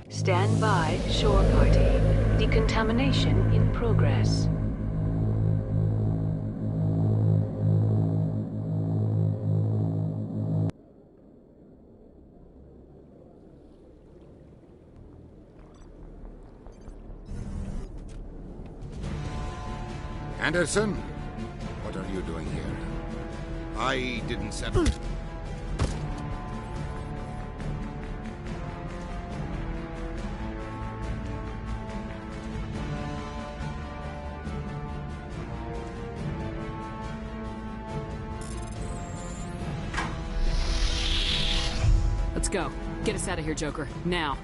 Stand by, shore party. Decontamination in progress. Anderson? What are you doing here? I didn't settle. Let's go. Get us out of here, Joker. Now.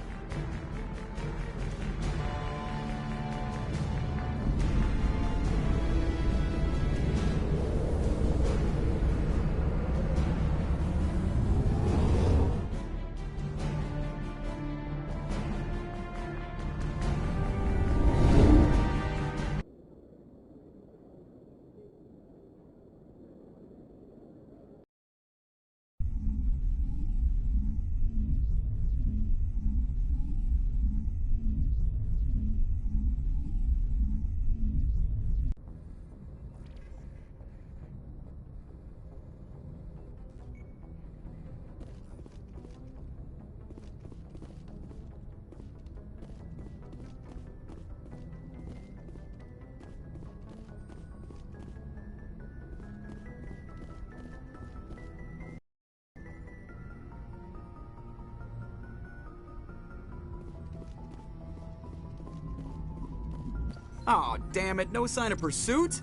Aw, damn it, no sign of pursuit?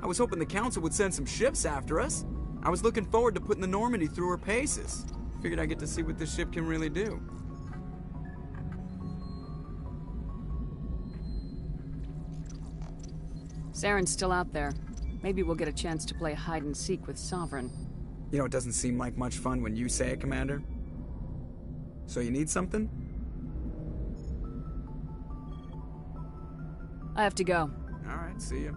I was hoping the Council would send some ships after us. I was looking forward to putting the Normandy through her paces. Figured I'd get to see what this ship can really do. Saren's still out there. Maybe we'll get a chance to play hide and seek with Sovereign. You know, it doesn't seem like much fun when you say it, Commander. So you need something? I have to go. Alright, see ya.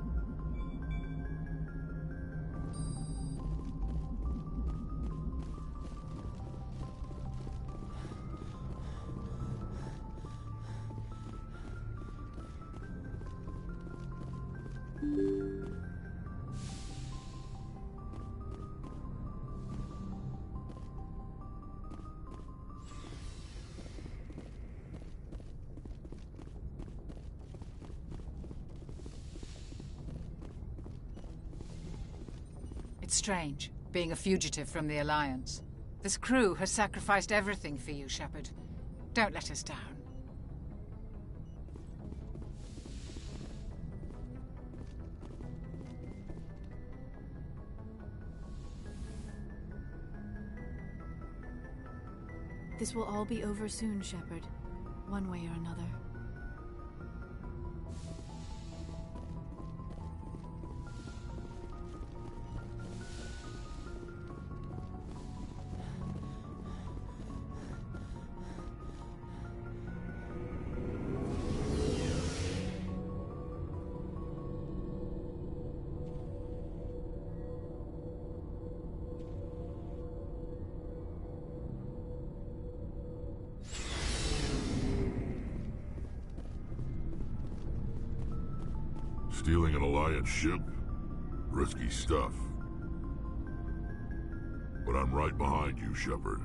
It's strange, being a fugitive from the Alliance. This crew has sacrificed everything for you, Shepard. Don't let us down. This will all be over soon, Shepard. One way or another. Stealing an Alliance ship? Risky stuff. But I'm right behind you, Shepard.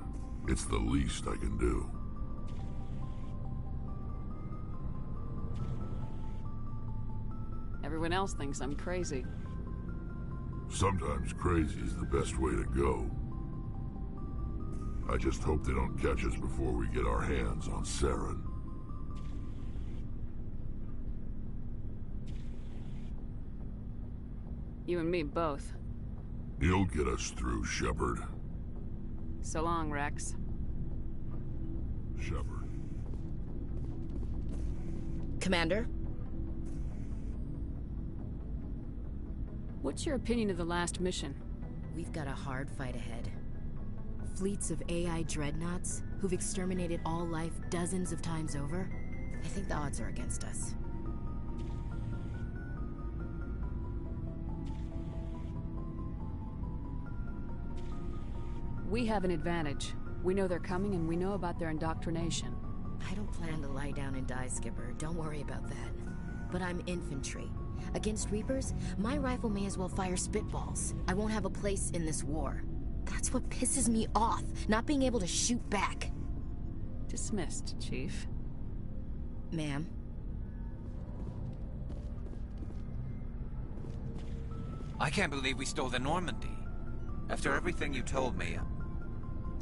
It's the least I can do. Everyone else thinks I'm crazy. Sometimes crazy is the best way to go. I just hope they don't catch us before we get our hands on Saren. You and me both. You'll get us through, Shepard. So long, Rex. Shepard. Commander? What's your opinion of the last mission? We've got a hard fight ahead. Fleets of AI dreadnoughts who've exterminated all life dozens of times over. I think the odds are against us. We have an advantage. We know they're coming and we know about their indoctrination. I don't plan to lie down and die, Skipper. Don't worry about that. But I'm infantry. Against Reapers, my rifle may as well fire spitballs. I won't have a place in this war. That's what pisses me off, not being able to shoot back. Dismissed, Chief. Ma'am? I can't believe we stole the Normandy. After everything you told me,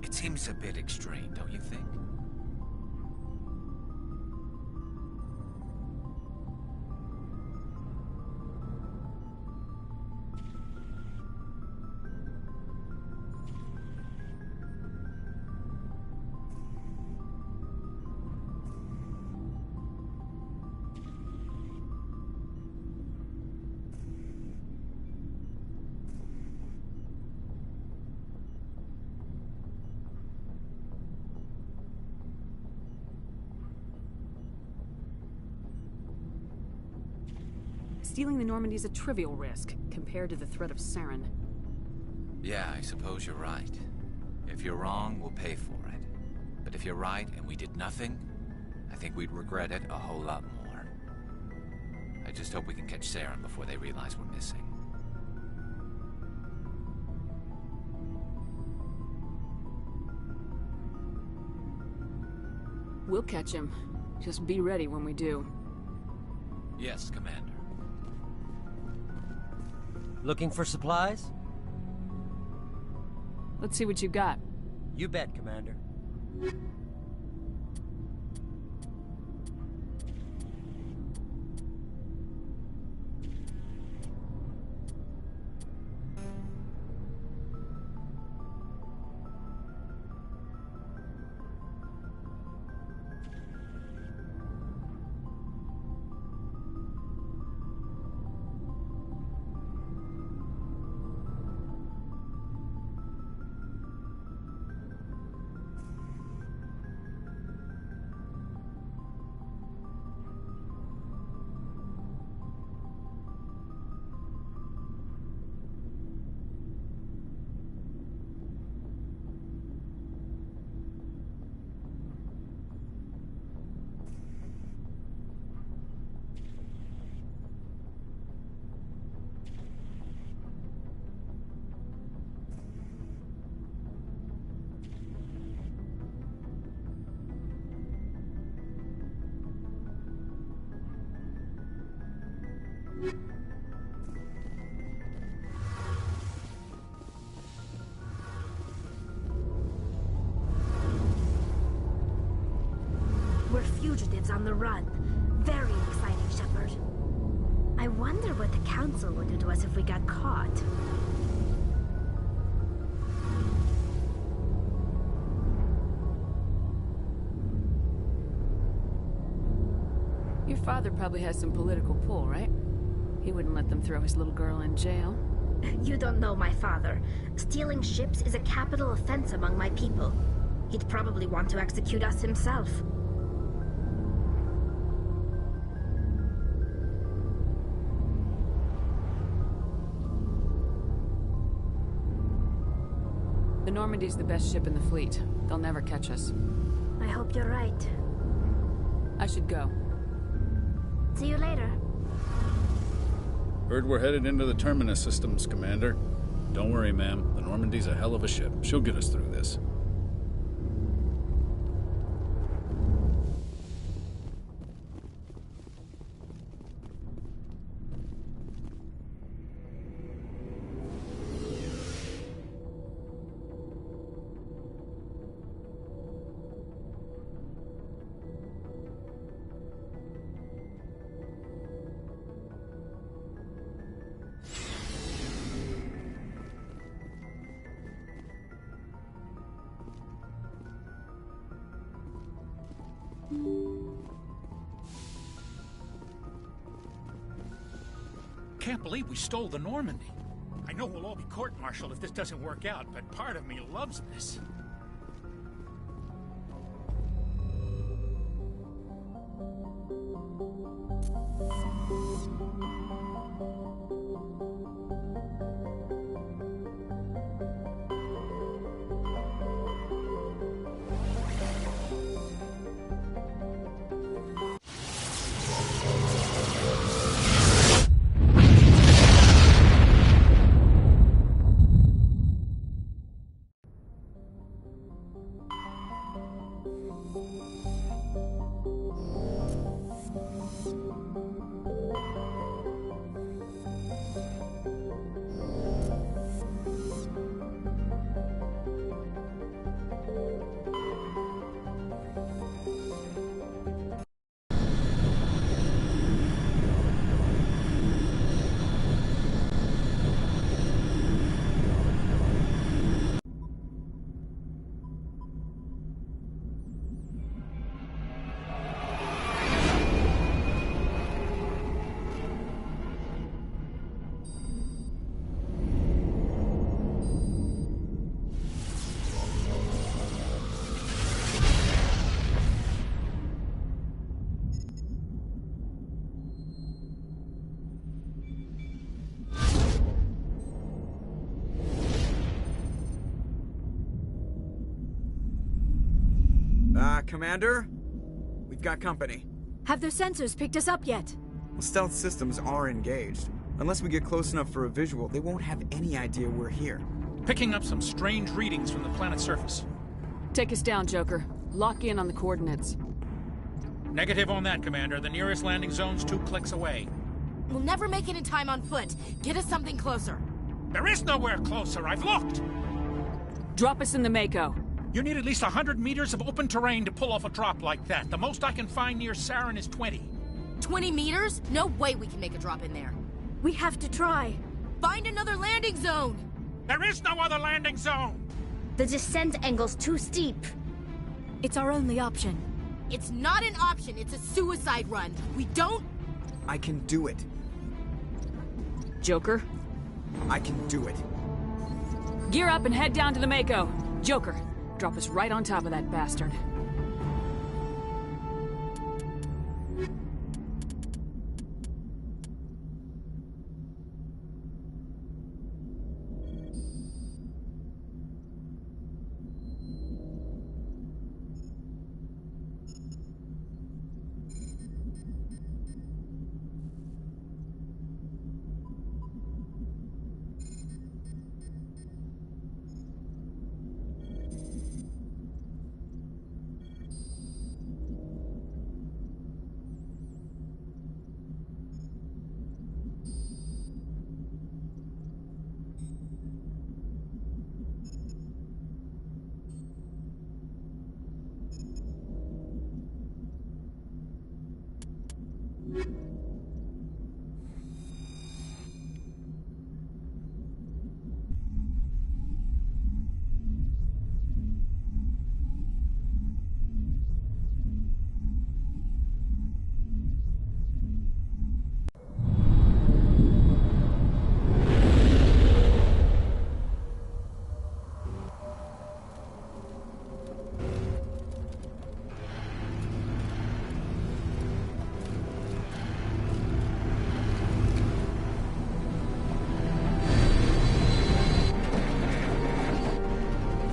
it seems a bit extreme, don't you think? Stealing the Normandy's a trivial risk, compared to the threat of Saren. Yeah, I suppose you're right. If you're wrong, we'll pay for it. But if you're right and we did nothing, I think we'd regret it a whole lot more. I just hope we can catch Saren before they realize we're missing. We'll catch him. Just be ready when we do. Yes, Commander. Looking for supplies? Let's see what you got. You bet, Commander. We're fugitives on the run. Very exciting, Shepard. I wonder what the Council would do to us if we got caught. Your father probably has some political pull, right? He wouldn't let them throw his little girl in jail. You don't know my father. Stealing ships is a capital offense among my people. He'd probably want to execute us himself. The Normandy's the best ship in the fleet. They'll never catch us. I hope you're right. I should go. See you later. Heard we're headed into the Terminus systems, Commander. Don't worry, ma'am. The Normandy's a hell of a ship. She'll get us through this. Can't believe we stole the Normandy. I know we'll all be court-martialed if this doesn't work out, but part of me loves this. Commander? We've got company. Have their sensors picked us up yet? Well, stealth systems are engaged. Unless we get close enough for a visual, they won't have any idea we're here. Picking up some strange readings from the planet's surface. Take us down, Joker. Lock in on the coordinates. Negative on that, Commander. The nearest landing zone's 2 clicks away. We'll never make it in time on foot. Get us something closer. There is nowhere closer. I've looked. Drop us in the Mako. You need at least 100 meters of open terrain to pull off a drop like that. The most I can find near Saren is 20. 20 meters? No way we can make a drop in there. We have to try. Find another landing zone! There is no other landing zone! The descent angle's too steep. It's our only option. It's not an option, it's a suicide run. We don't... I can do it. Joker? I can do it. Gear up and head down to the Mako. Joker, drop us right on top of that bastard.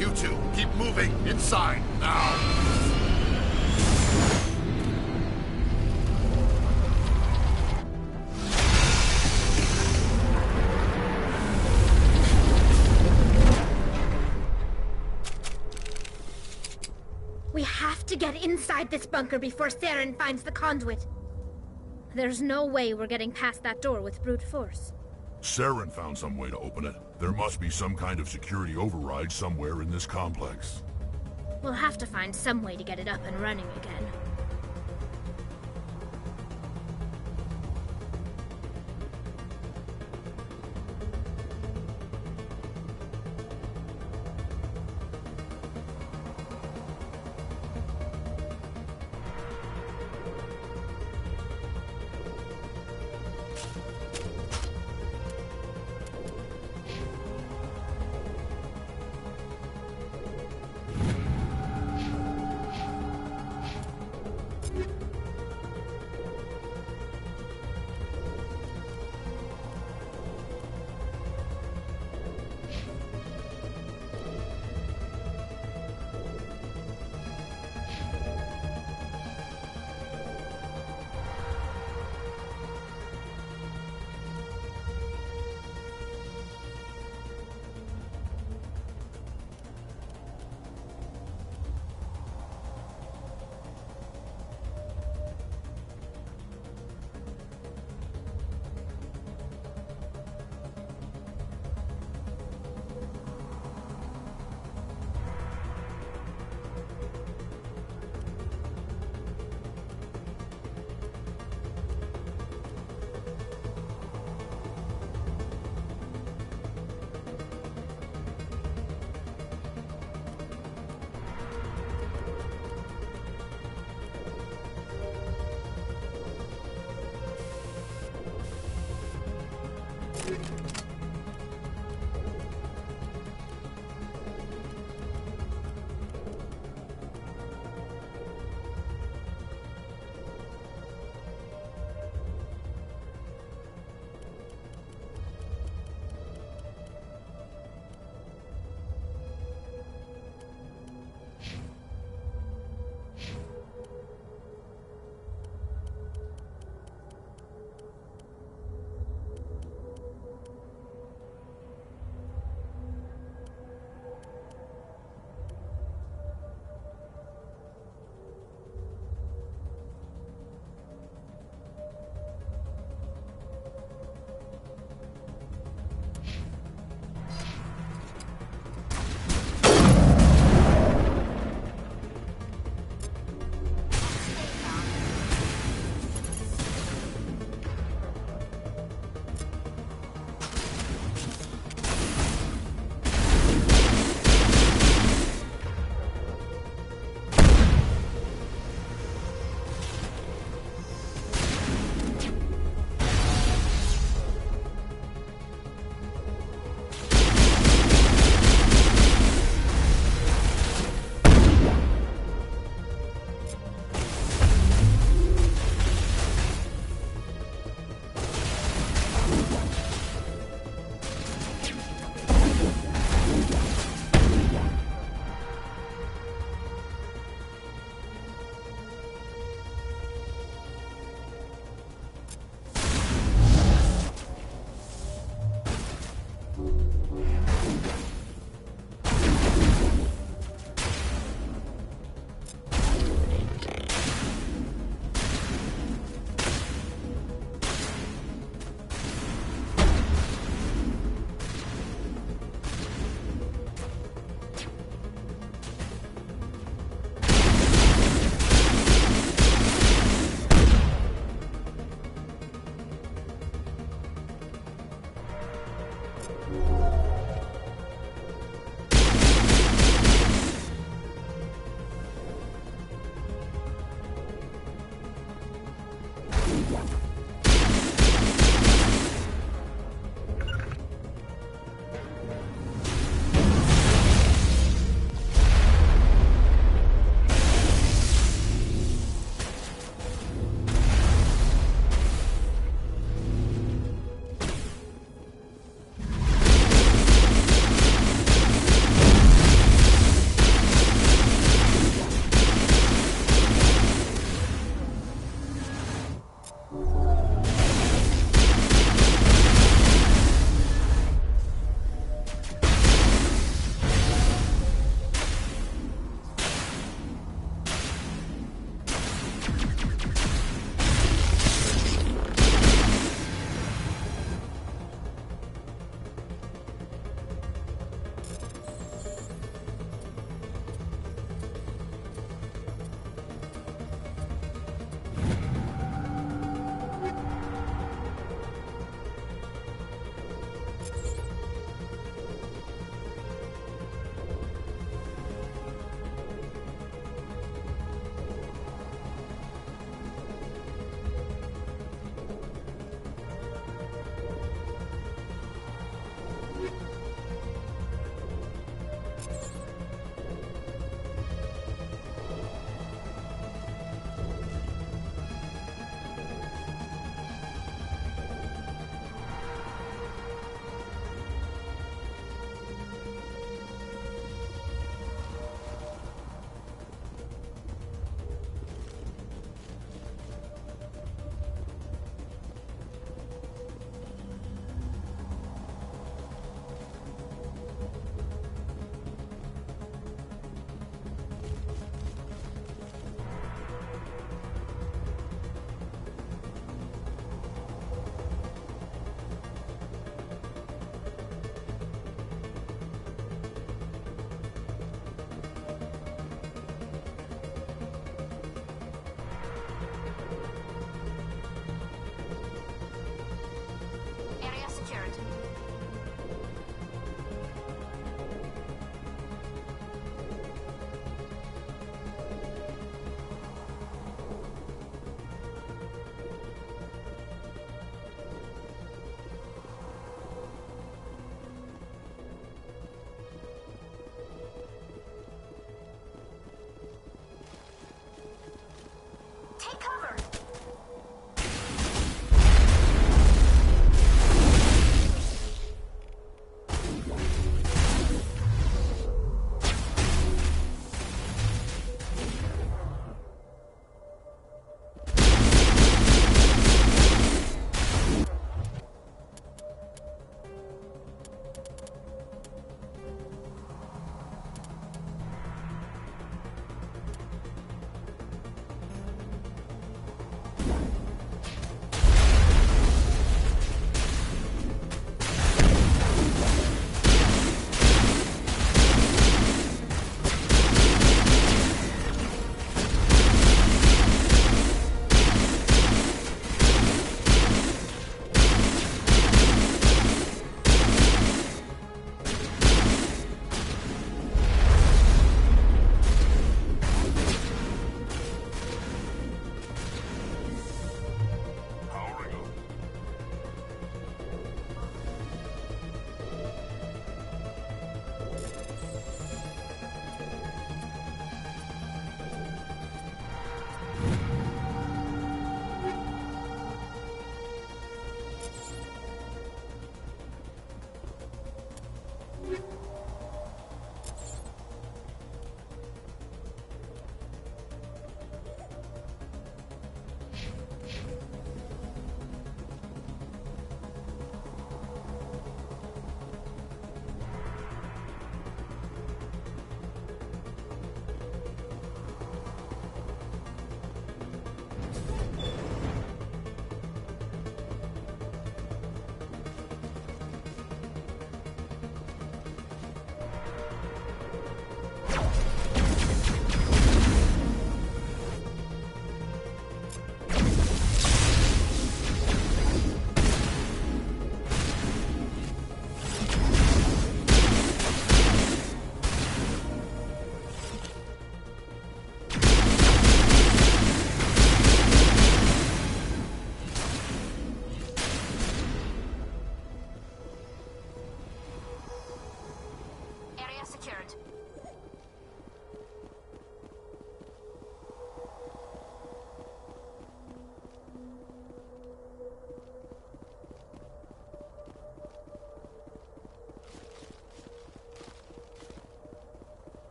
You two, keep moving inside now. We have to get inside this bunker before Saren finds the conduit. There's no way we're getting past that door with brute force. Saren found some way to open it. There must be some kind of security override somewhere in this complex. We'll have to find some way to get it up and running again.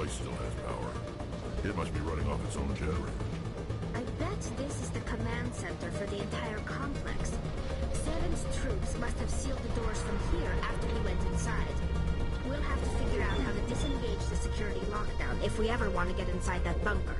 place still has power. It must be running off its own generator. I bet this is the command center for the entire complex. Seven's troops must have sealed the doors from here after he went inside. We'll have to figure out how to disengage the security lockdown if we ever want to get inside that bunker.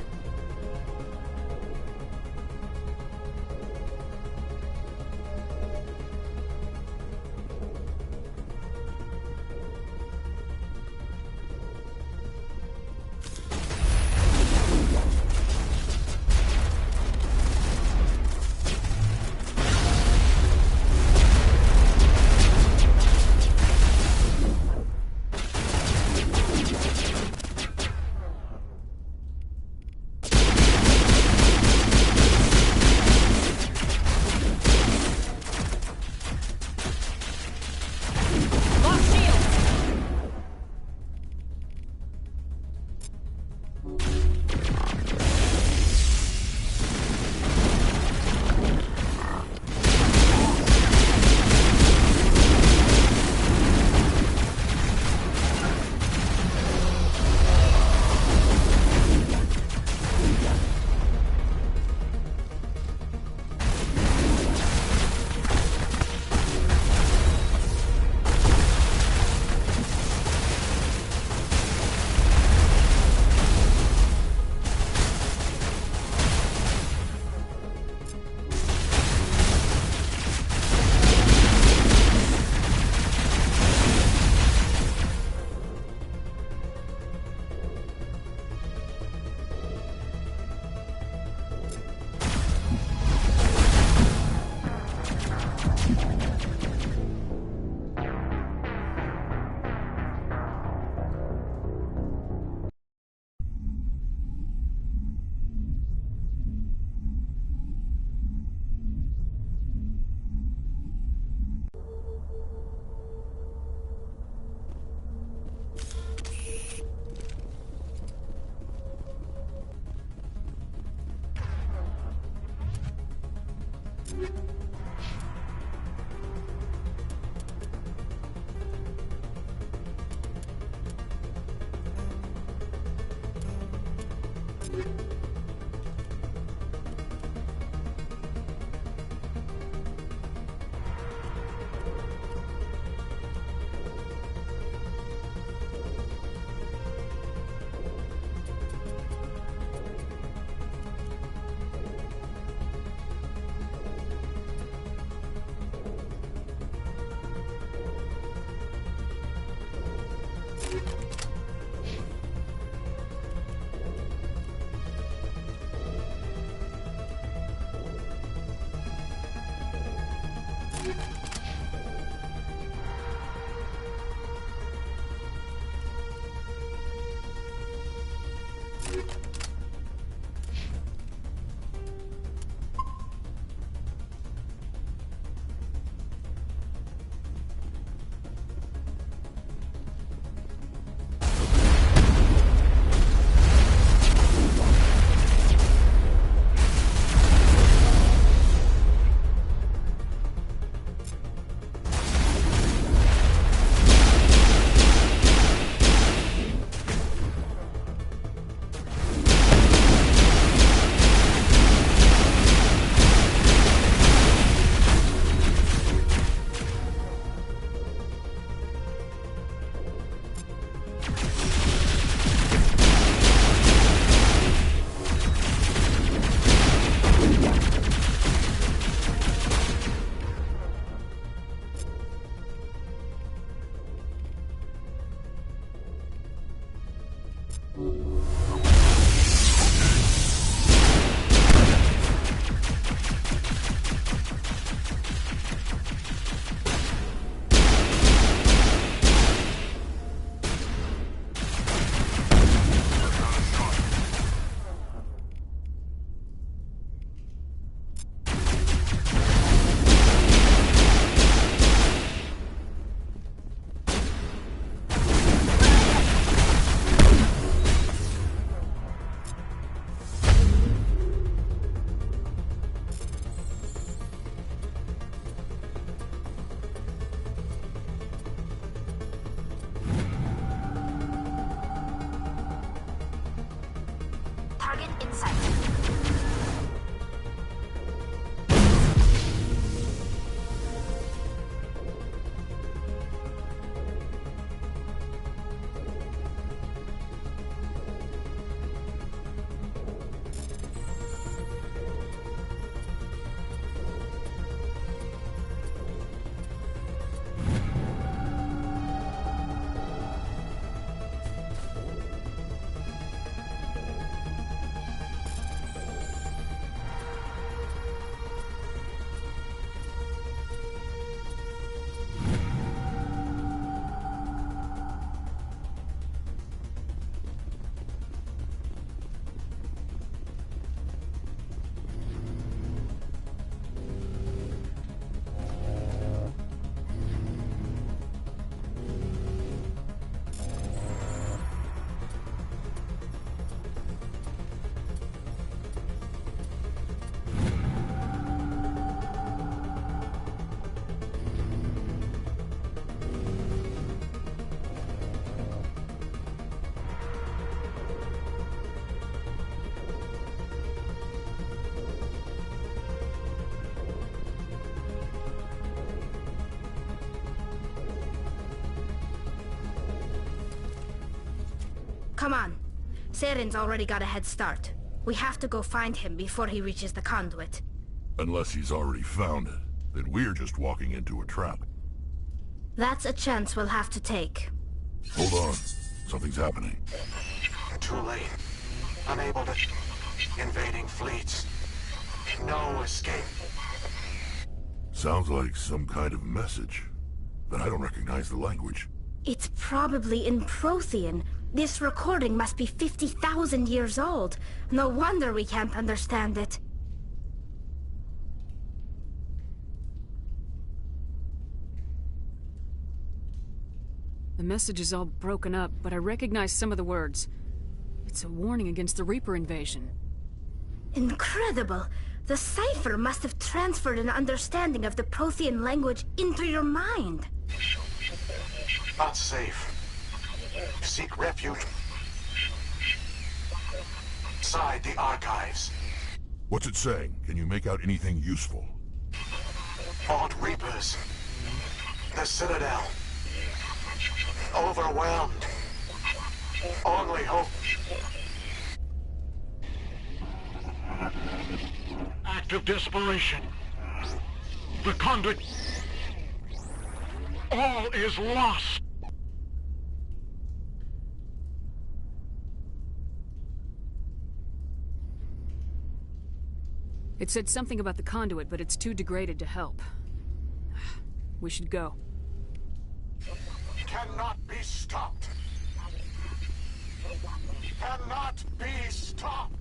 Come on. Saren's already got a head start. We have to go find him before he reaches the conduit. Unless he's already found it, then we're just walking into a trap. That's a chance we'll have to take. Hold on. Something's happening. Too late. Unable to... Invading fleets. No escape. Sounds like some kind of message, but I don't recognize the language. It's probably in Prothean. This recording must be 50,000 years old. No wonder we can't understand it. The message is all broken up, but I recognize some of the words. It's a warning against the Reaper invasion. Incredible! The cipher must have transferred an understanding of the Prothean language into your mind. Not safe. Seek refuge inside the archives. What's it saying? Can you make out anything useful? Fought Reapers. The Citadel. Overwhelmed. Only hope. Act of desperation. The conduit. All is lost. It said something about the conduit, but it's too degraded to help. We should go. Cannot be stopped. Cannot be stopped.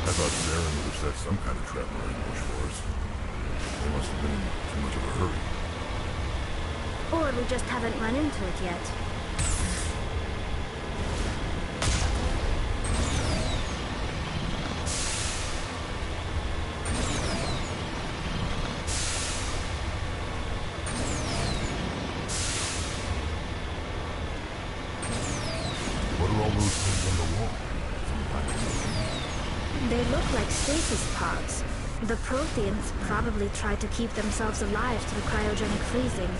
I thought Saren would have set some kind of trap or ambush for us. They must have been in too much of a hurry. Or we just haven't run into it yet. What are all those things on the wall? They look like stasis pods. The Protheans probably tried to keep themselves alive through cryogenic freezing.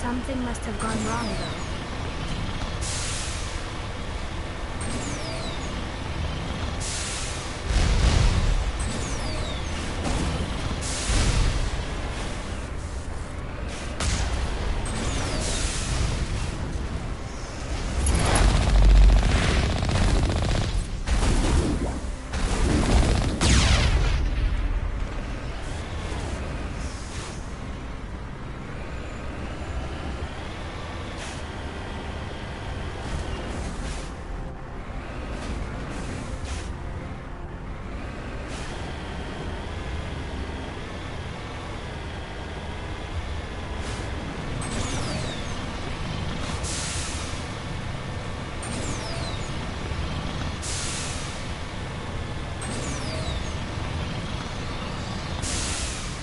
Something must have gone wrong, though.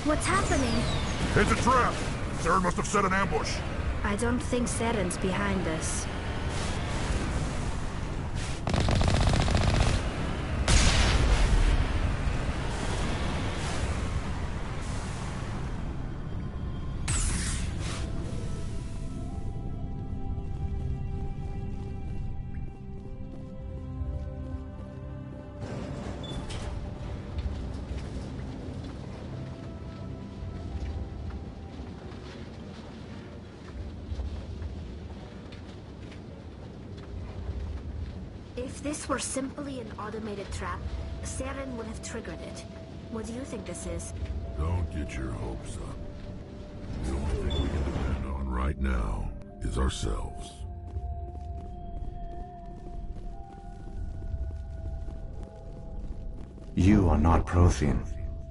What's happening? It's a trap! Saren must have set an ambush. I don't think Saren's behind this. If this were simply an automated trap, Saren would have triggered it. What do you think this is? Don't get your hopes up. The only thing we can depend on right now is ourselves. You are not Prothean,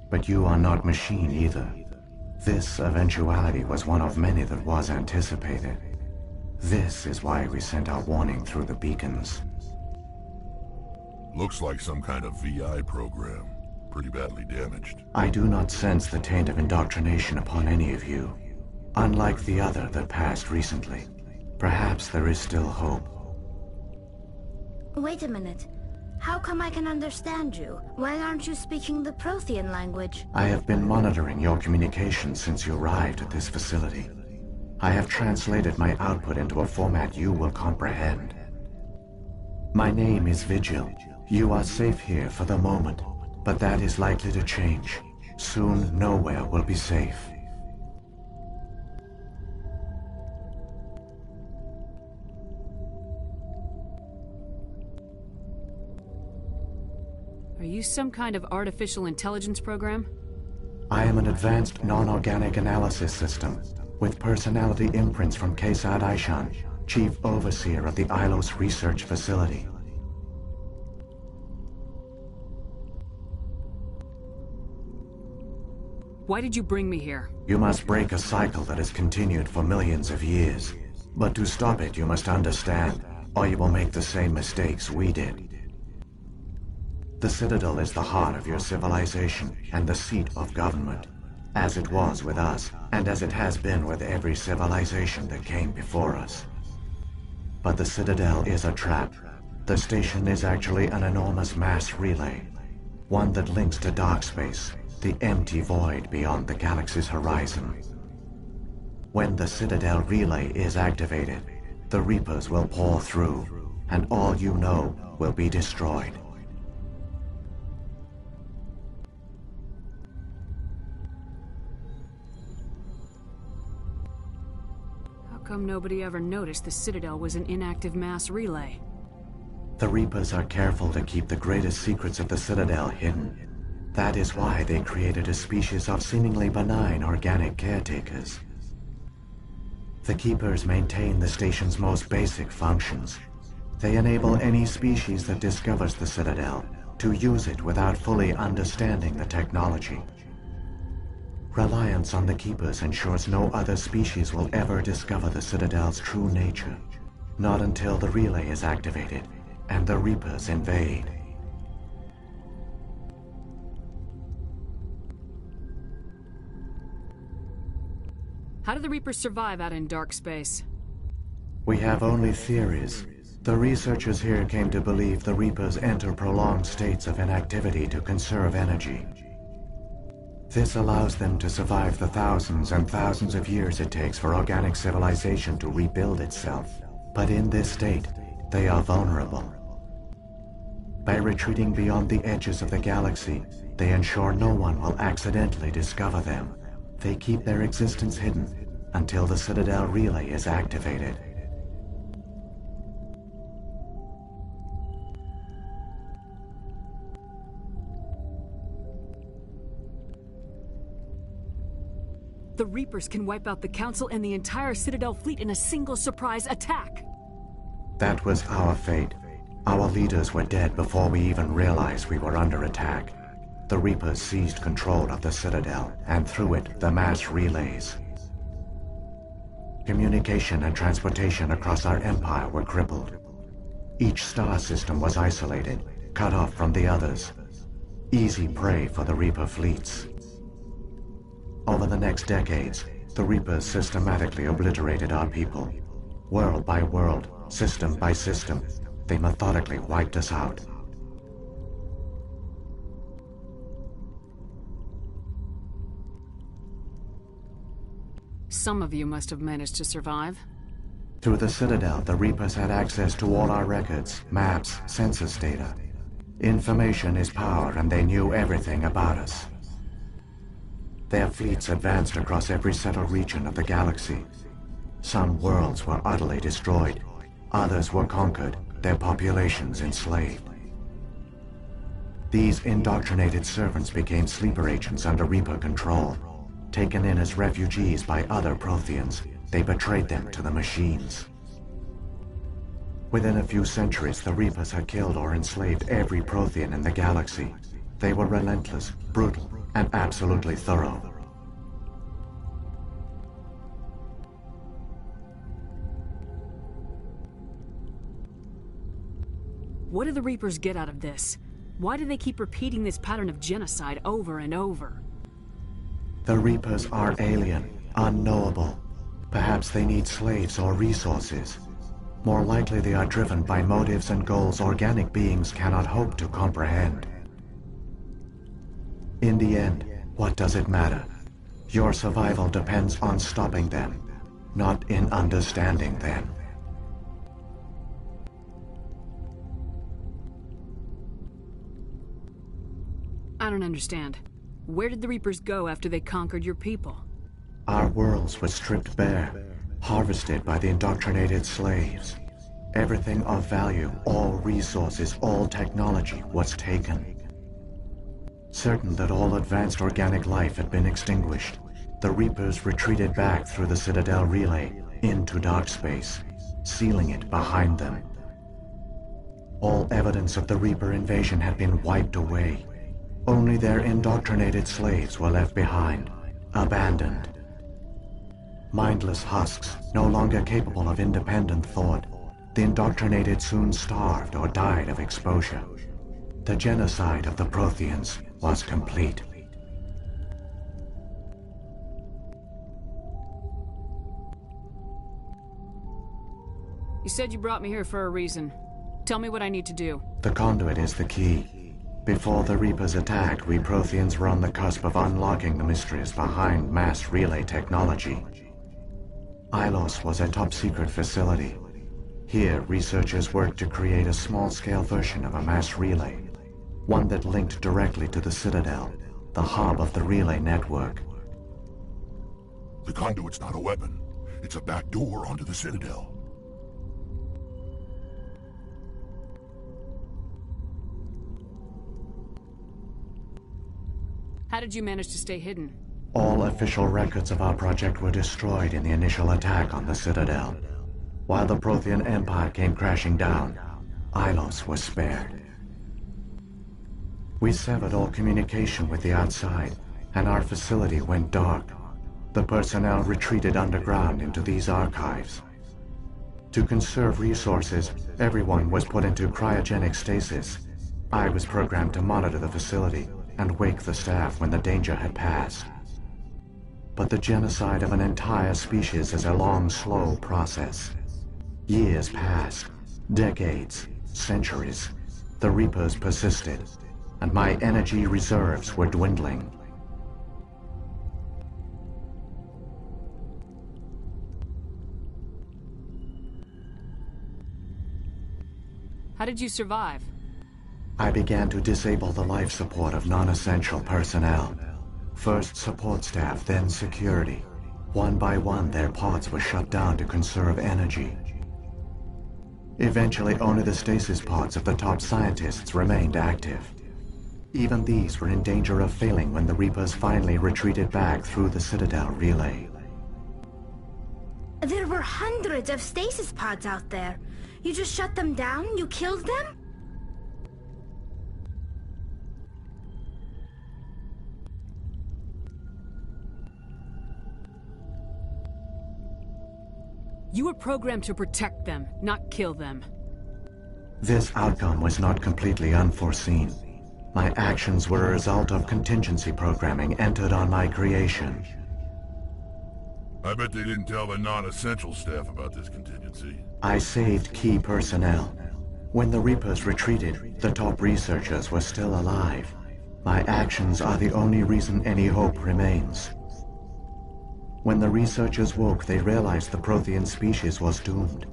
but you are not machine either. This eventuality was one of many that was anticipated. This is why we sent our warning through the beacons. Looks like some kind of VI program. Pretty badly damaged. I do not sense the taint of indoctrination upon any of you. Unlike the other that passed recently. Perhaps there is still hope. Wait a minute. How come I can understand you? Why aren't you speaking the Prothean language? I have been monitoring your communications since you arrived at this facility. I have translated my output into a format you will comprehend. My name is Vigil. You are safe here for the moment, but that is likely to change. Soon, nowhere will be safe. Are you some kind of artificial intelligence program? I am an advanced non-organic analysis system, with personality imprints from Kesad Aishan, Chief Overseer of the Ilos Research Facility. Why did you bring me here? You must break a cycle that has continued for millions of years. But to stop it, you must understand, or you will make the same mistakes we did. The Citadel is the heart of your civilization and the seat of government, as it was with us, and as it has been with every civilization that came before us. But the Citadel is a trap. The station is actually an enormous mass relay, one that links to dark space, the empty void beyond the galaxy's horizon. When the Citadel relay is activated, the Reapers will pour through, and all you know will be destroyed. How come nobody ever noticed the Citadel was an inactive mass relay? The Reapers are careful to keep the greatest secrets of the Citadel hidden. That is why they created a species of seemingly benign organic caretakers. The Keepers maintain the station's most basic functions. They enable any species that discovers the Citadel to use it without fully understanding the technology. Reliance on the Keepers ensures no other species will ever discover the Citadel's true nature. Not until the relay is activated and the Reapers invade. How do the Reapers survive out in dark space? We have only theories. The researchers here came to believe the Reapers enter prolonged states of inactivity to conserve energy. This allows them to survive the thousands and thousands of years it takes for organic civilization to rebuild itself. But in this state, they are vulnerable. By retreating beyond the edges of the galaxy, they ensure no one will accidentally discover them. They keep their existence hidden until the Citadel relay is activated. The Reapers can wipe out the Council and the entire Citadel fleet in a single surprise attack! That was our fate. Our leaders were dead before we even realized we were under attack. The Reapers seized control of the Citadel, and through it, the mass relays. Communication and transportation across our empire were crippled. Each star system was isolated, cut off from the others. Easy prey for the Reaper fleets. Over the next decades, the Reapers systematically obliterated our people. World by world, system by system, they methodically wiped us out. Some of you must have managed to survive. Through the Citadel, the Reapers had access to all our records, maps, census data. Information is power, and they knew everything about us. Their fleets advanced across every settled region of the galaxy. Some worlds were utterly destroyed. Others were conquered, their populations enslaved. These indoctrinated servants became sleeper agents under Reaper control. Taken in as refugees by other Protheans, they betrayed them to the machines. Within a few centuries, the Reapers had killed or enslaved every Prothean in the galaxy. They were relentless, brutal, and absolutely thorough. What do the Reapers get out of this? Why do they keep repeating this pattern of genocide over and over? The Reapers are alien, unknowable. Perhaps they need slaves or resources. More likely they are driven by motives and goals organic beings cannot hope to comprehend. In the end, what does it matter? Your survival depends on stopping them, not in understanding them. I don't understand. Where did the Reapers go after they conquered your people? Our worlds were stripped bare, harvested by the indoctrinated slaves. Everything of value, all resources, all technology was taken. Certain that all advanced organic life had been extinguished, the Reapers retreated back through the Citadel relay into dark space, sealing it behind them. All evidence of the Reaper invasion had been wiped away. Only their indoctrinated slaves were left behind, abandoned. Mindless husks, no longer capable of independent thought, the indoctrinated soon starved or died of exposure. The genocide of the Protheans was complete. You said you brought me here for a reason. Tell me what I need to do. The conduit is the key. Before the Reapers attacked, we Protheans were on the cusp of unlocking the mysteries behind mass relay technology. Ilos was a top-secret facility. Here, researchers worked to create a small-scale version of a mass relay, one that linked directly to the Citadel, the hub of the relay network. The conduit's not a weapon. It's a back door onto the Citadel. How did you manage to stay hidden? All official records of our project were destroyed in the initial attack on the Citadel. While the Prothean Empire came crashing down, Ilos was spared. We severed all communication with the outside, and our facility went dark. The personnel retreated underground into these archives. To conserve resources, everyone was put into cryogenic stasis. I was programmed to monitor the facility and wake the staff when the danger had passed. But the genocide of an entire species is a long, slow process. Years passed, decades, centuries. The Reapers persisted, and my energy reserves were dwindling. How did you survive? I began to disable the life support of non-essential personnel. First support staff, then security. One by one, their pods were shut down to conserve energy. Eventually, only the stasis pods of the top scientists remained active. Even these were in danger of failing when the Reapers finally retreated back through the Citadel relay. There were hundreds of stasis pods out there. You just shut them down? You killed them? You were programmed to protect them, not kill them. This outcome was not completely unforeseen. My actions were a result of contingency programming entered on my creation. I bet they didn't tell the non-essential staff about this contingency. I saved key personnel. When the Reapers retreated, the top researchers were still alive. My actions are the only reason any hope remains. When the researchers woke, they realized the Prothean species was doomed.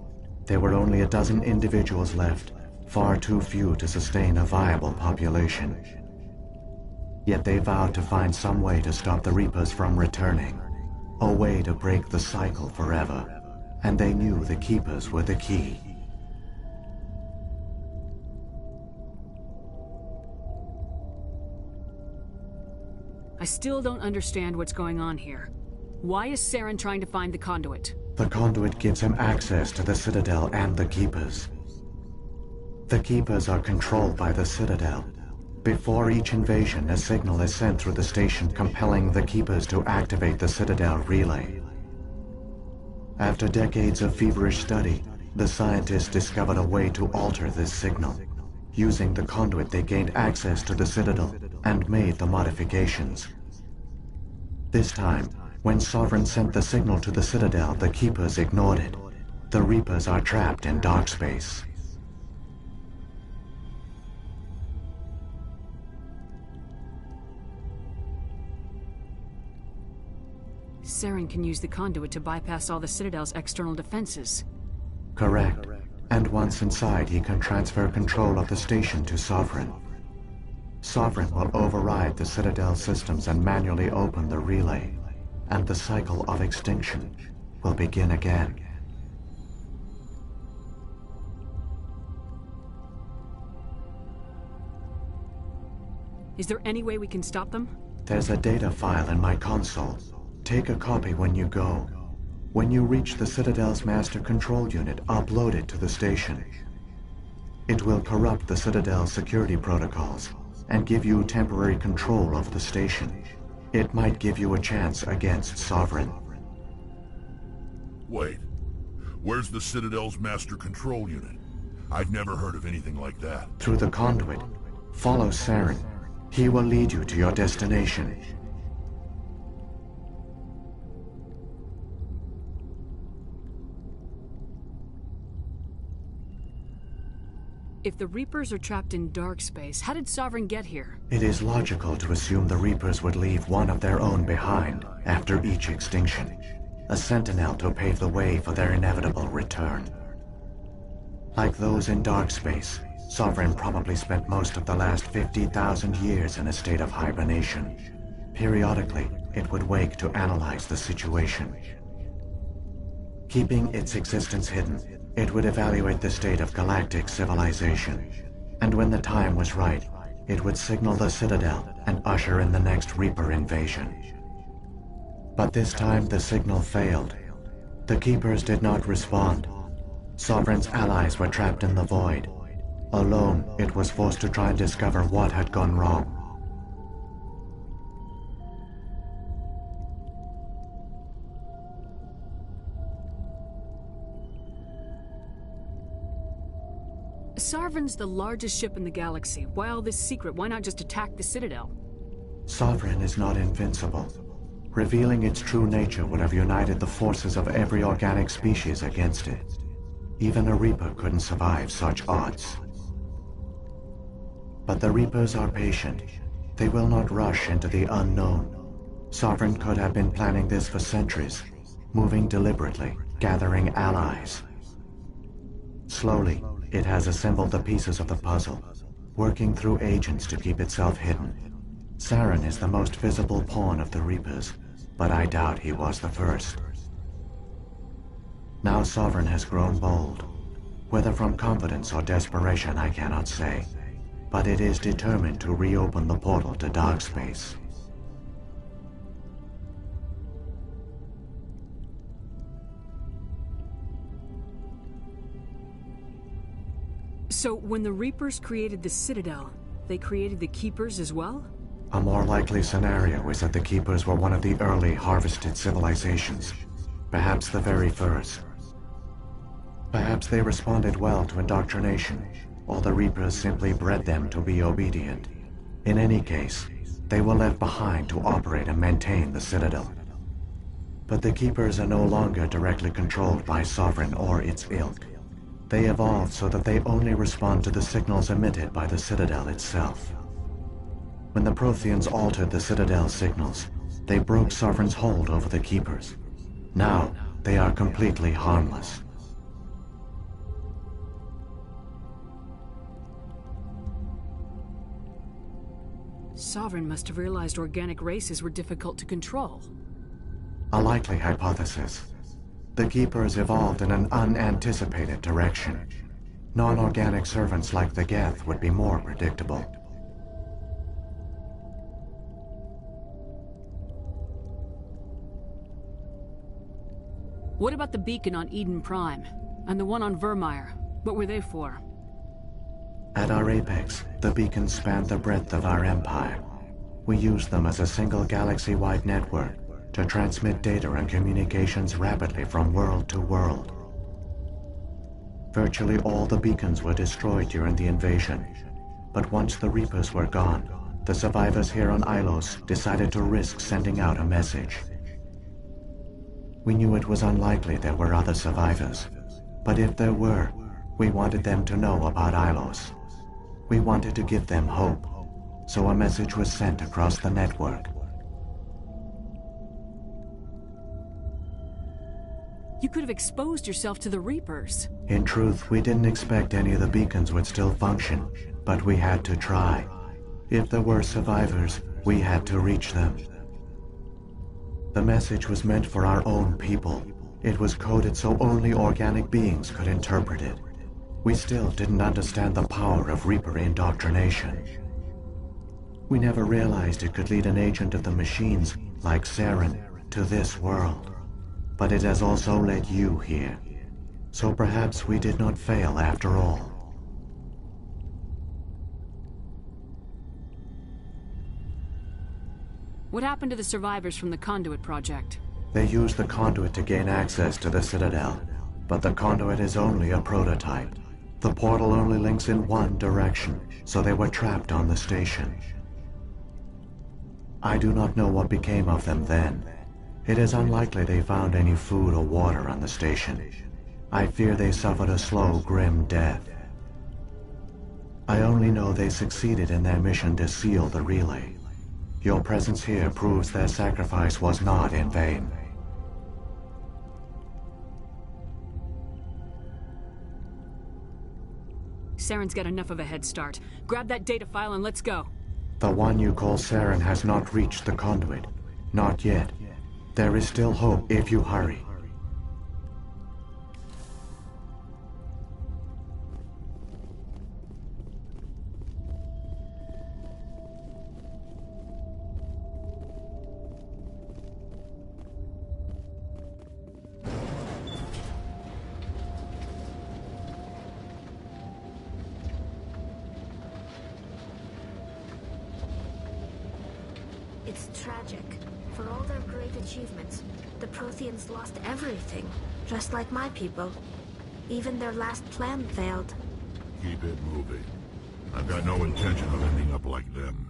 There were only a dozen individuals left, far too few to sustain a viable population. Yet they vowed to find some way to stop the Reapers from returning, a way to break the cycle forever, and they knew the Keepers were the key. I still don't understand what's going on here. Why is Saren trying to find the conduit? The conduit gives him access to the Citadel and the Keepers. The Keepers are controlled by the Citadel. Before each invasion, a signal is sent through the station compelling the Keepers to activate the Citadel relay. After decades of feverish study, the scientists discovered a way to alter this signal. Using the conduit, they gained access to the Citadel and made the modifications. This time, when Sovereign sent the signal to the Citadel, the Keepers ignored it. The Reapers are trapped in dark space. Saren can use the conduit to bypass all the Citadel's external defenses. Correct. And once inside, he can transfer control of the station to Sovereign. Sovereign will override the Citadel systems and manually open the relay, and the cycle of extinction will begin again. Is there any way we can stop them? There's a data file in my console. Take a copy when you go. When you reach the Citadel's master control unit, upload it to the station. It will corrupt the Citadel's security protocols and give you temporary control of the station. It might give you a chance against Sovereign. Wait, where's the Citadel's master control unit? I've never heard of anything like that. Through the conduit. Follow Saren. He will lead you to your destination. If the Reapers are trapped in dark space, how did Sovereign get here? It is logical to assume the Reapers would leave one of their own behind after each extinction. A sentinel to pave the way for their inevitable return. Like those in dark space, Sovereign probably spent most of the last 50,000 years in a state of hibernation. Periodically, it would wake to analyze the situation. Keeping its existence hidden, it would evaluate the state of galactic civilization. And when the time was right, it would signal the Citadel and usher in the next Reaper invasion. But this time the signal failed. The Keepers did not respond. Sovereign's allies were trapped in the void. Alone, it was forced to try and discover what had gone wrong. Sovereign's the largest ship in the galaxy. Why all this secret? Why not just attack the Citadel? Sovereign is not invincible. Revealing its true nature would have united the forces of every organic species against it. Even a Reaper couldn't survive such odds. But the Reapers are patient. They will not rush into the unknown. Sovereign could have been planning this for centuries, moving deliberately, gathering allies. Slowly, it has assembled the pieces of the puzzle, working through agents to keep itself hidden. Saren is the most visible pawn of the Reapers, but I doubt he was the first. Now Sovereign has grown bold. Whether from confidence or desperation, I cannot say. But it is determined to reopen the portal to dark space. So, when the Reapers created the Citadel, they created the Keepers as well? A more likely scenario is that the Keepers were one of the early harvested civilizations, perhaps the very first. Perhaps they responded well to indoctrination, or the Reapers simply bred them to be obedient. In any case, they were left behind to operate and maintain the Citadel. But the Keepers are no longer directly controlled by Sovereign or its ilk. They evolved so that they only respond to the signals emitted by the Citadel itself. When the Protheans altered the Citadel's signals, they broke Sovereign's hold over the Keepers. Now, they are completely harmless. Sovereign must have realized organic races were difficult to control. A likely hypothesis. The Keepers evolved in an unanticipated direction. Non-organic servants like the Geth would be more predictable. What about the beacon on Eden Prime? And the one on Vermeer? What were they for? At our apex, the beacons spanned the breadth of our empire. We used them as a single galaxy-wide network to transmit data and communications rapidly from world to world. Virtually all the beacons were destroyed during the invasion, but once the Reapers were gone, the survivors here on Ilos decided to risk sending out a message. We knew it was unlikely there were other survivors, but if there were, we wanted them to know about Ilos. We wanted to give them hope, so a message was sent across the network. You could have exposed yourself to the Reapers. In truth, we didn't expect any of the beacons would still function, but we had to try. If there were survivors, we had to reach them. The message was meant for our own people. It was coded so only organic beings could interpret it. We still didn't understand the power of Reaper indoctrination. We never realized it could lead an agent of the machines, like Saren, to this world. But it has also led you here. So perhaps we did not fail after all. What happened to the survivors from the Conduit project? They used the Conduit to gain access to the Citadel, but the Conduit is only a prototype. The portal only links in one direction, so they were trapped on the station. I do not know what became of them then. It is unlikely they found any food or water on the station. I fear they suffered a slow, grim death. I only know they succeeded in their mission to seal the relay. Your presence here proves their sacrifice was not in vain. Saren's got enough of a head start. Grab that data file and let's go. The one you call Saren has not reached the Conduit. Not yet. There is still hope if you hurry. It's tragic. For all their great achievements, the Protheans lost everything, just like my people. Even their last plan failed. Keep it moving. I've got no intention of ending up like them.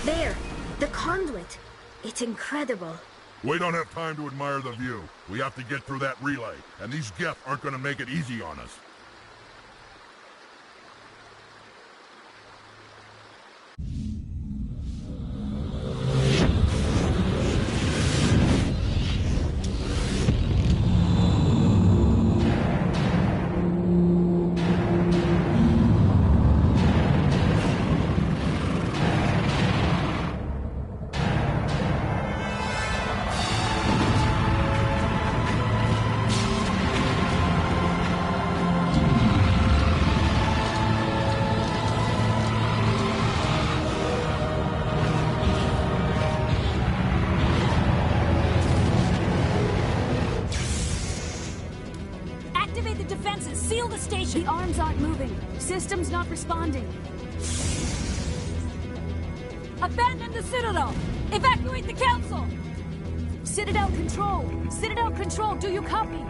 There! The conduit! It's incredible. We don't have time to admire the view. We have to get through that relay, and these Geth aren't gonna make it easy on us. Activate the defenses! Seal the station! The arms aren't moving. Systems not responding. Abandon the Citadel! Evacuate the Council! Citadel Control! Citadel Control, do you copy?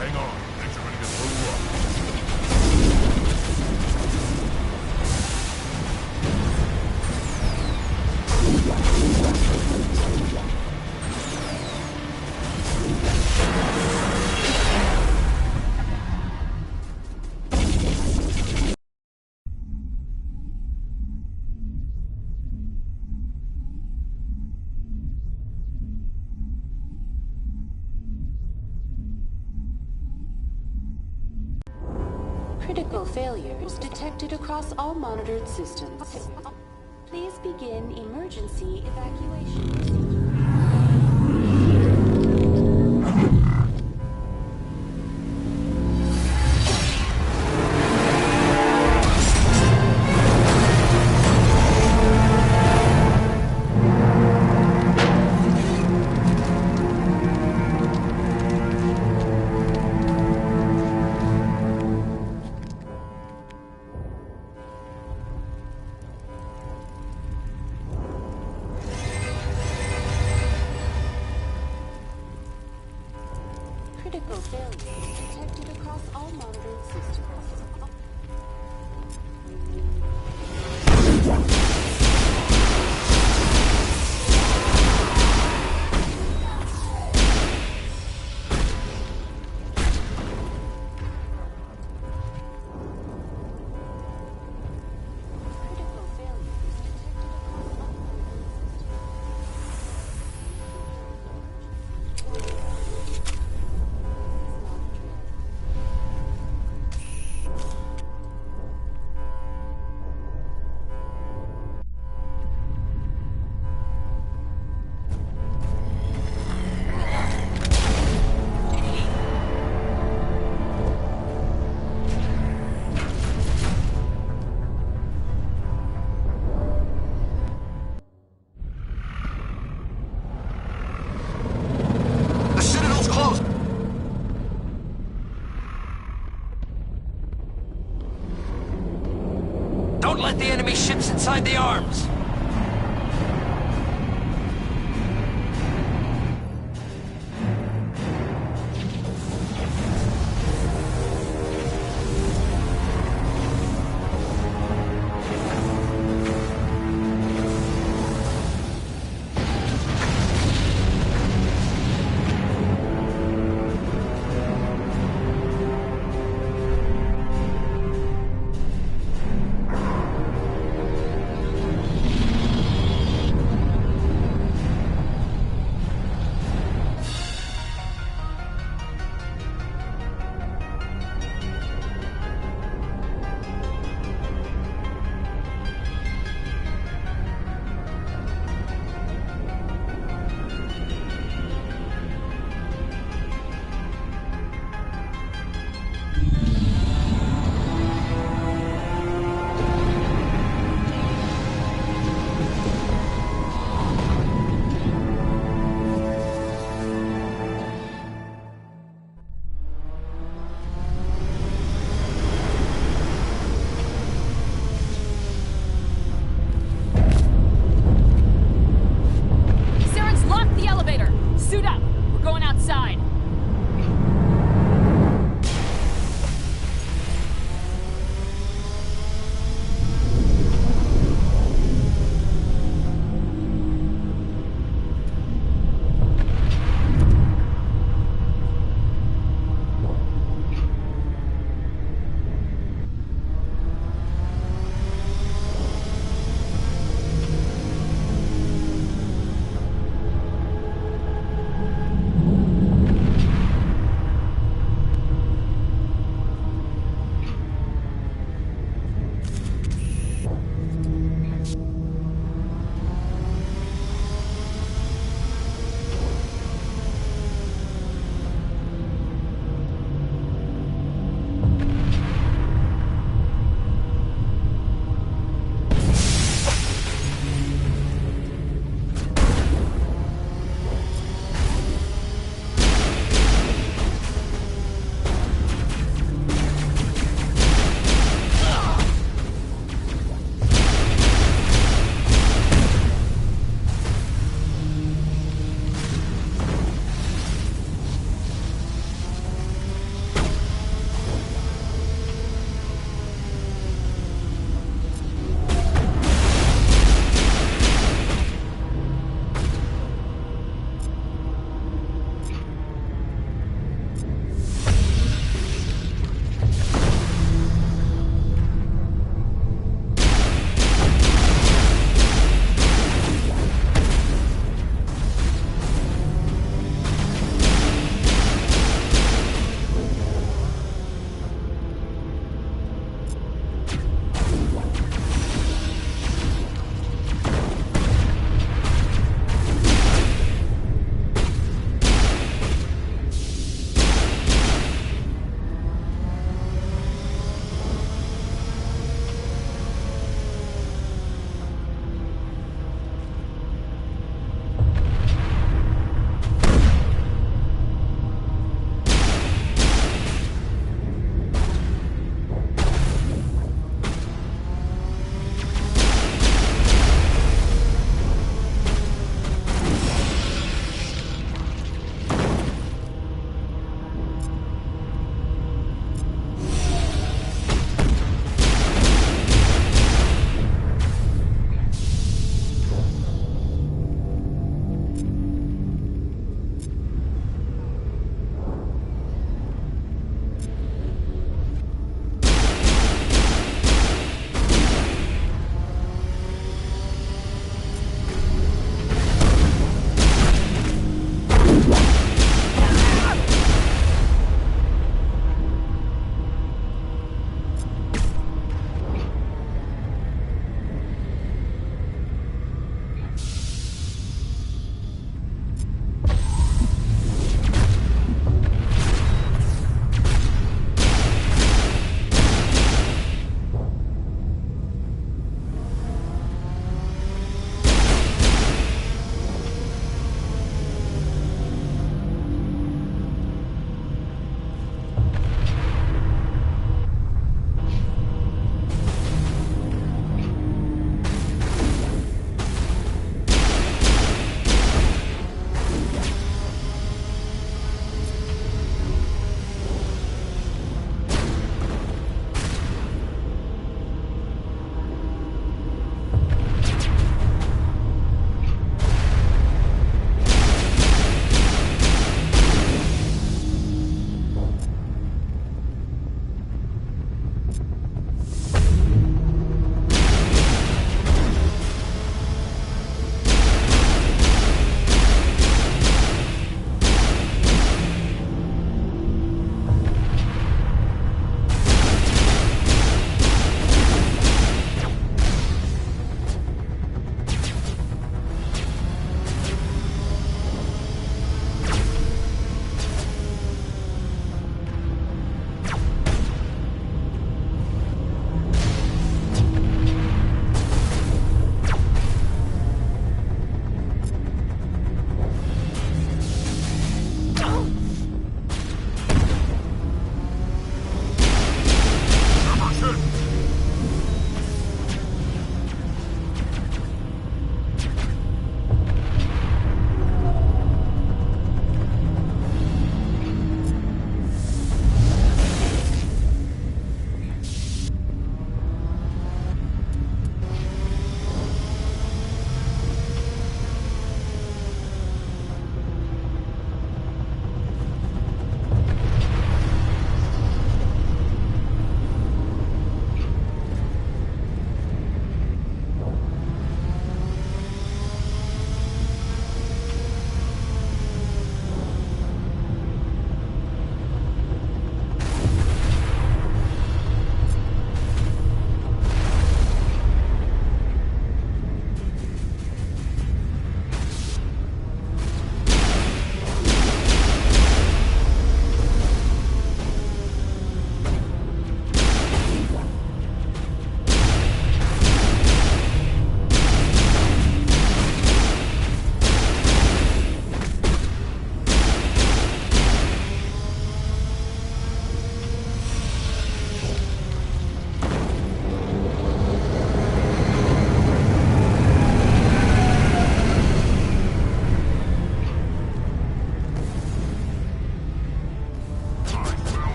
Hang on, things are gonna get a little rough. Critical failures detected across all monitored systems. Please begin emergency evacuation. Critical failures detected across all monitored systems. The Citadel's closed! Don't let the enemy ships inside the arms!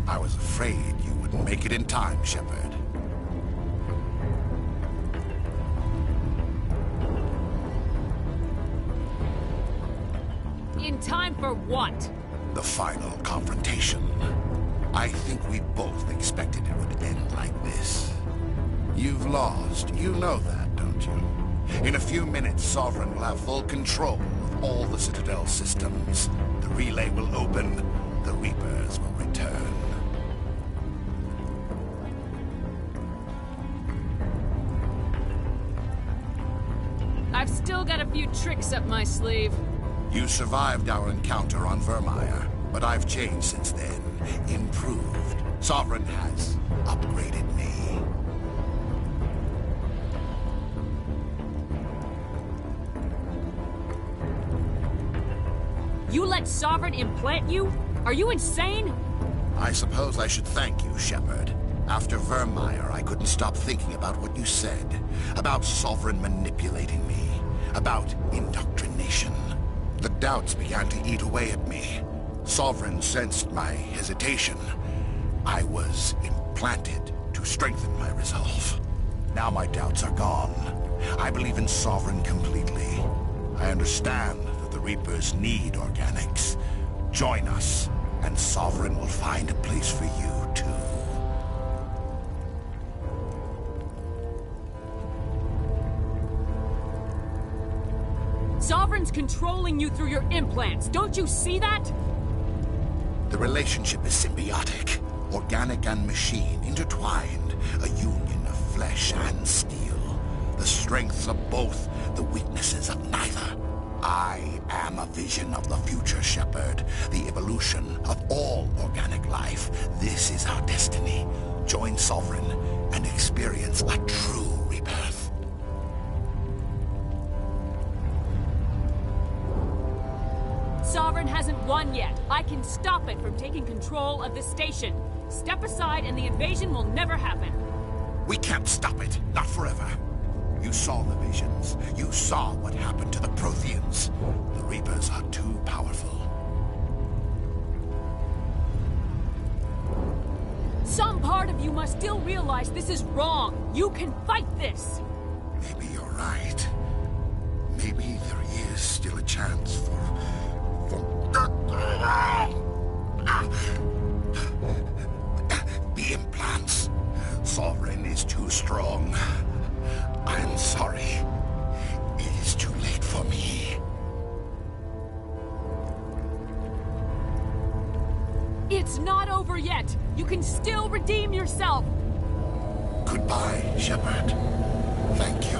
I was afraid you wouldn't make it in time, Shepard. In time for what? The final confrontation. I think we both expected it would end like this. You've lost. You know that, don't you? In a few minutes, Sovereign will have full control of all the Citadel systems. The relay will open. The Reapers will return. I've still got a few tricks up my sleeve. You survived our encounter on Vermeer, but I've changed since then. Improved. Sovereign has upgraded me. You let Sovereign implant you? Are you insane? I suppose I should thank you, Shepard. After Vermeer, I couldn't stop thinking about what you said. About Sovereign manipulating me. About indoctrination. The doubts began to eat away at me. Sovereign sensed my hesitation. I was implanted to strengthen my resolve. Now my doubts are gone. I believe in Sovereign completely. I understand that the Reapers need organics. Join us, and Sovereign will find a place for you, too. Sovereign's controlling you through your implants. Don't you see that? The relationship is symbiotic. Organic and machine intertwined. A union of flesh and steel. The strengths of both, the weaknesses of neither. I am a vision of the future, Shepard. The evolution of all organic life. This is our destiny. Join Sovereign and experience a true rebirth. Sovereign hasn't won yet. I can stop it from taking control of the station. Step aside and the invasion will never happen. We can't stop it. Not forever. You saw the visions. You saw what happened to the Protheans. The Reapers are too powerful. Some part of you must still realize this is wrong. You can fight this. Maybe you're right. Maybe there is still a chance for the implants. Sovereign is too strong. I'm sorry. It is too late for me. It's not over yet. You can still redeem yourself. Goodbye, Shepard. Thank you.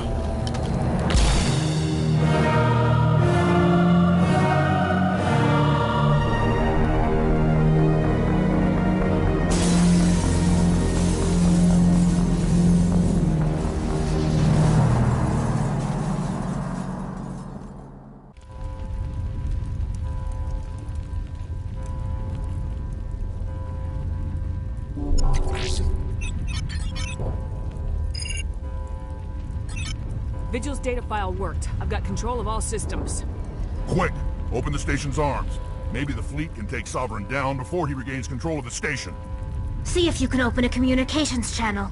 Vigil's data file worked. I've got control of all systems. Quick! Open the station's arms. Maybe the fleet can take Sovereign down before he regains control of the station. See if you can open a communications channel.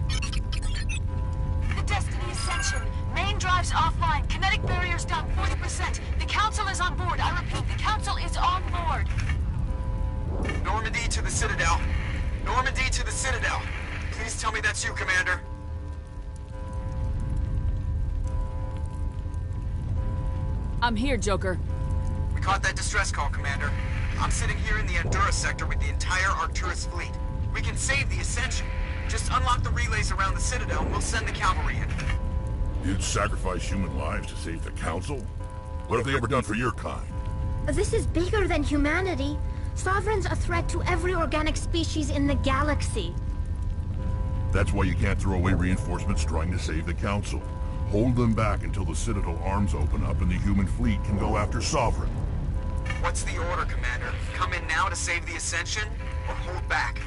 The Destiny Ascension. Main drives offline. Kinetic barriers down 40%. The Council is on board. I repeat, the Council is on board. Normandy to the Citadel. Normandy to the Citadel. Please tell me that's you, Commander. I'm here, Joker. We caught that distress call, Commander. I'm sitting here in the Endura sector with the entire Arcturus fleet. We can save the Ascension. Just unlock the relays around the Citadel and we'll send the cavalry in. You'd sacrifice human lives to save the Council? What have they ever done for your kind? This is bigger than humanity. Sovereign's a threat to every organic species in the galaxy. That's why you can't throw away reinforcements trying to save the Council. Hold them back until the Citadel arms open up and the human fleet can go after Sovereign. What's the order, Commander? Come in now to save the Ascension, or hold back?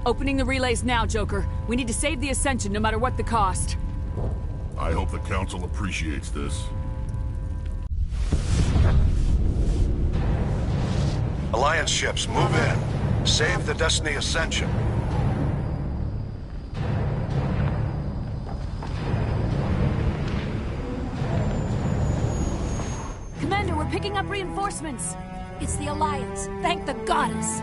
Opening the relays now, Joker. We need to save the Ascension no matter what the cost. I hope the Council appreciates this. Alliance ships, move in. Save the Destiny Ascension. Commander, we're picking up reinforcements. It's the Alliance. Thank the goddess.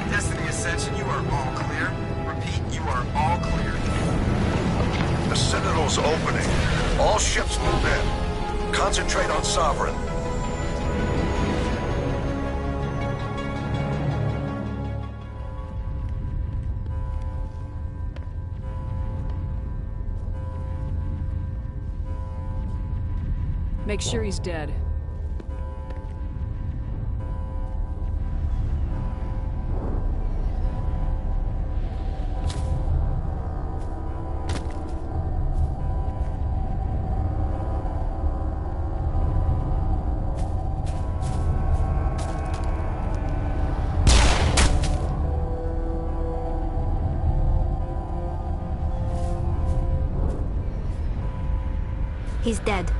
Destiny Ascension, you are all clear. Repeat, you are all clear. The Citadel's opening. All ships move in. Concentrate on Sovereign. Make sure he's dead. He's dead.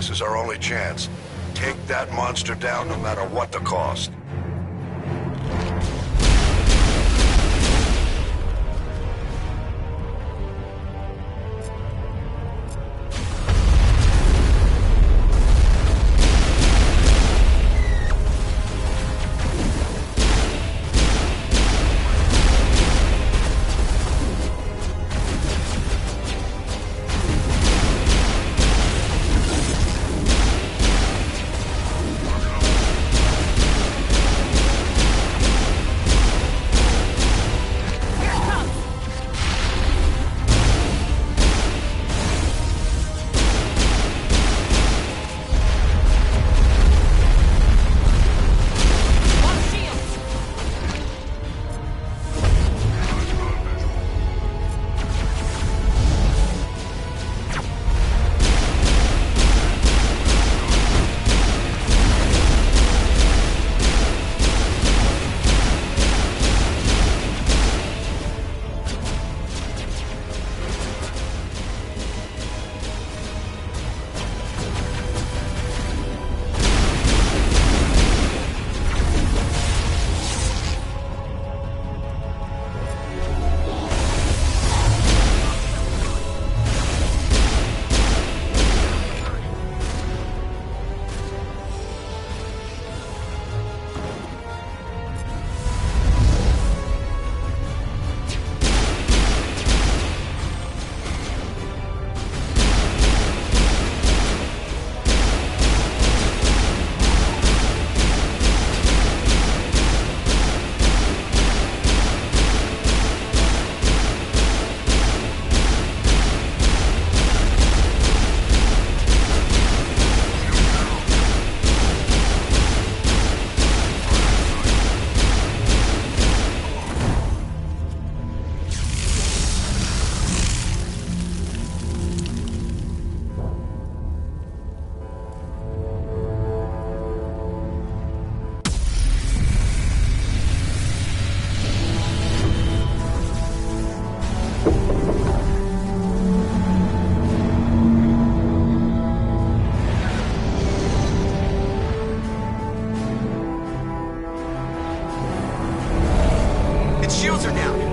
This is our only chance. Take that monster down no matter what the cost.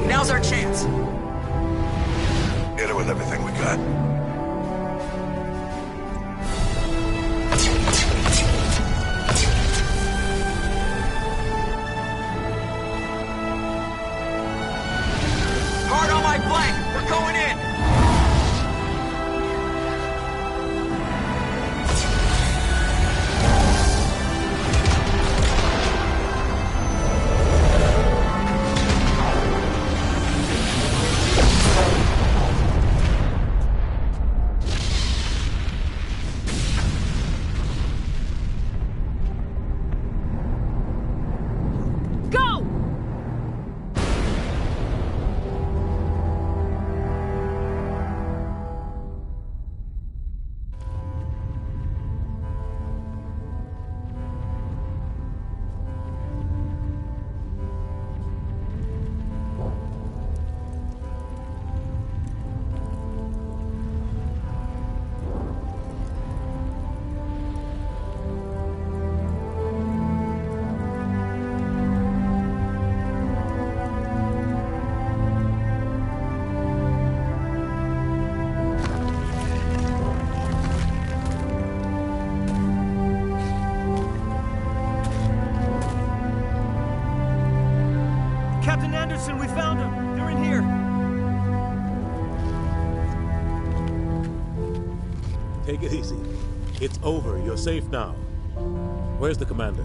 Now's our chance. Hit it with everything we got. Hard on my flank. We're going in. Captain Anderson, we found them! They're in here! Take it easy. It's over. You're safe now. Where's the commander?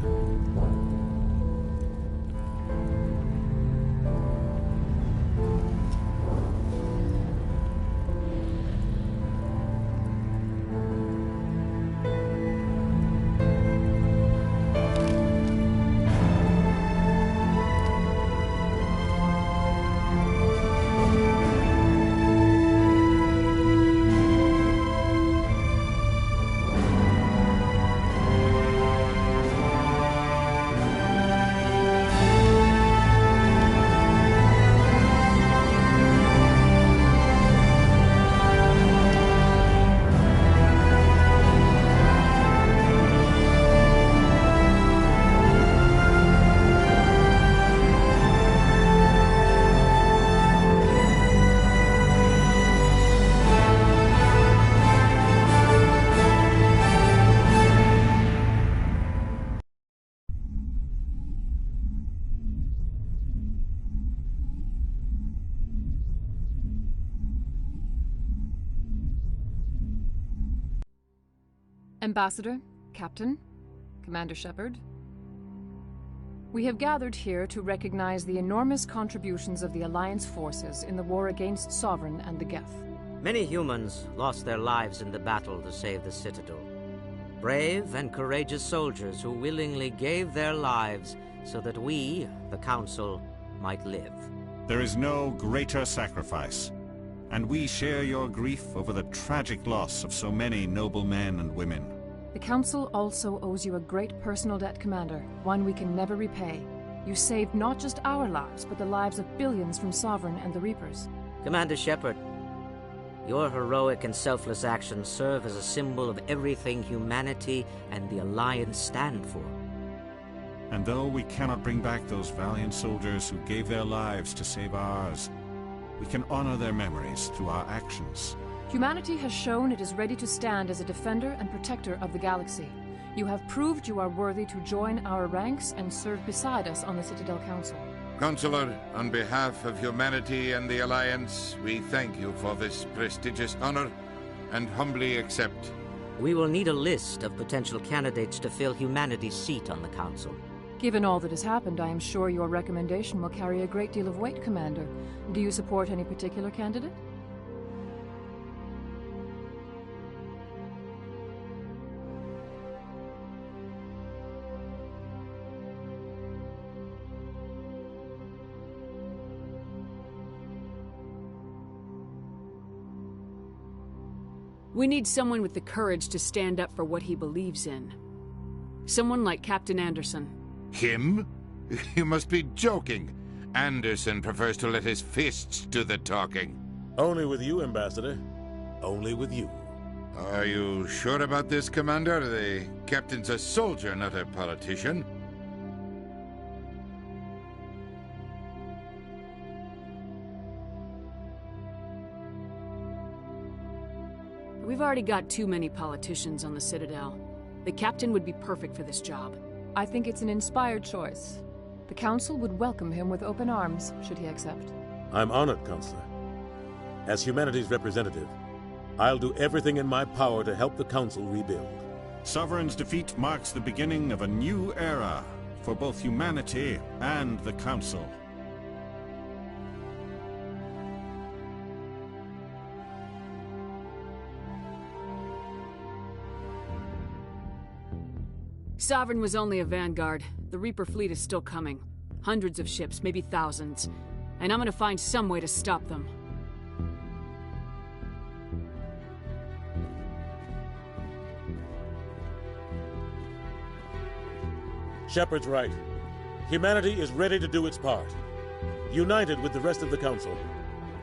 Ambassador, Captain, Commander Shepard. We have gathered here to recognize the enormous contributions of the Alliance forces in the war against Sovereign and the Geth. Many humans lost their lives in the battle to save the Citadel. Brave and courageous soldiers who willingly gave their lives so that we, the Council, might live. There is no greater sacrifice, and we share your grief over the tragic loss of so many noble men and women. The Council also owes you a great personal debt, Commander, one we can never repay. You saved not just our lives, but the lives of billions from Sovereign and the Reapers. Commander Shepard, your heroic and selfless actions serve as a symbol of everything humanity and the Alliance stand for. And though we cannot bring back those valiant soldiers who gave their lives to save ours, we can honor their memories through our actions. Humanity has shown it is ready to stand as a defender and protector of the galaxy. You have proved you are worthy to join our ranks and serve beside us on the Citadel Council. Counselor, on behalf of humanity and the Alliance, we thank you for this prestigious honor and humbly accept. We will need a list of potential candidates to fill humanity's seat on the Council. Given all that has happened, I am sure your recommendation will carry a great deal of weight, Commander. Do you support any particular candidate? We need someone with the courage to stand up for what he believes in. Someone like Captain Anderson. Him? You must be joking. Anderson prefers to let his fists do the talking. Only with you, Ambassador. Only with you. Are you sure about this, Commander? The captain's a soldier, not a politician. We've already got too many politicians on the Citadel. The captain would be perfect for this job. I think it's an inspired choice. The Council would welcome him with open arms, should he accept. I'm honored, Counselor. As humanity's representative, I'll do everything in my power to help the Council rebuild. Sovereign's defeat marks the beginning of a new era for both humanity and the Council. Sovereign was only a vanguard. The Reaper fleet is still coming. Hundreds of ships, maybe thousands. And I'm gonna find some way to stop them. Shepard's right. Humanity is ready to do its part. United with the rest of the Council,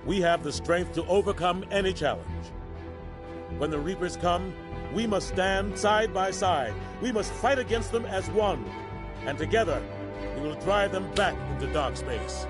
we have the strength to overcome any challenge. When the Reapers come, we must stand side by side. We must fight against them as one. And together, we will drive them back into dark space.